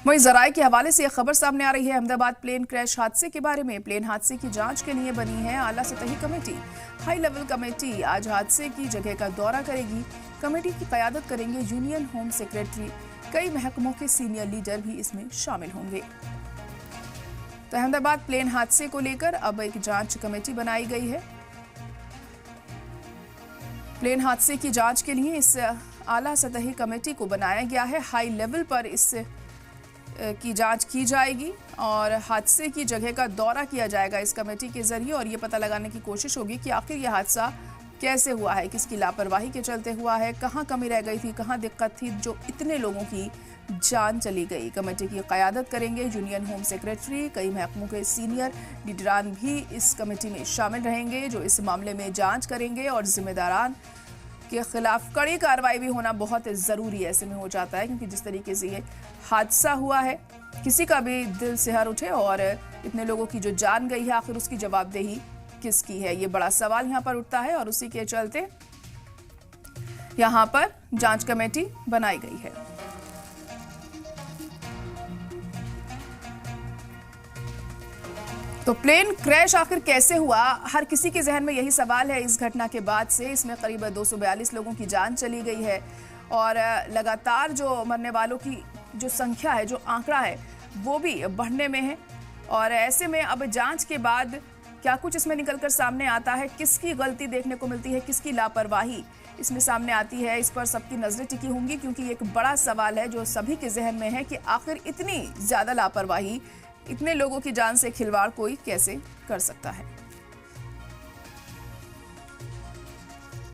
वहीं जराये के हवाले से यह खबर सामने आ रही है अहमदाबाद प्लेन क्रैश हादसे के बारे में। प्लेन हादसे की जांच के लिए बनी है आला सतही कमेटी। हाई लेवल कमेटी आज हादसे की जगह का दौरा करेगी। कमेटी की क़यादत करेंगे यूनियन होम सेक्रेटरी। कई महकमों के सीनियर लीडर भी इसमें शामिल होंगे। तो अहमदाबाद प्लेन हादसे को लेकर अब एक जांच कमेटी बनाई गई है। प्लेन हादसे की जांच के लिए इस आला सतही कमेटी को बनाया गया है। हाई लेवल पर इस की जांच की जाएगी और हादसे की जगह का दौरा किया जाएगा इस कमेटी के जरिए और ये पता लगाने की कोशिश होगी कि आखिर यह हादसा कैसे हुआ है, किसकी लापरवाही के चलते हुआ है, कहां कमी रह गई थी, कहां दिक्कत थी जो इतने लोगों की जान चली गई। कमेटी की क़यादत करेंगे यूनियन होम सेक्रेटरी। कई महकमों के सीनियर लीडरान भी इस कमेटी में शामिल रहेंगे जो इस मामले में जाँच करेंगे और जिम्मेदारान के खिलाफ कड़ी कार्रवाई भी होना बहुत ज़रूरी ऐसे में हो जाता है, क्योंकि जिस तरीके से ये हादसा हुआ है किसी का भी दिल सिहर उठे और इतने लोगों की जो जान गई है आखिर उसकी जवाबदेही किसकी है, ये बड़ा सवाल यहाँ पर उठता है और उसी के चलते यहाँ पर जांच कमेटी बनाई गई है। तो प्लेन क्रैश आखिर कैसे हुआ, हर किसी के जहन में यही सवाल है इस घटना के बाद से। इसमें करीब 242 लोगों की जान चली गई है और लगातार जो मरने वालों की जो संख्या है, जो आंकड़ा है, वो भी बढ़ने में है। और ऐसे में अब जांच के बाद क्या कुछ इसमें निकलकर सामने आता है, किसकी गलती देखने को मिलती है, किसकी लापरवाही इसमें सामने आती है, इस पर सबकी नजरें टिकी होंगी, क्योंकि एक बड़ा सवाल है जो सभी के जहन में है कि आखिर इतनी ज्यादा लापरवाही, इतने लोगों की जान से खिलवाड़ कोई कैसे कर सकता है।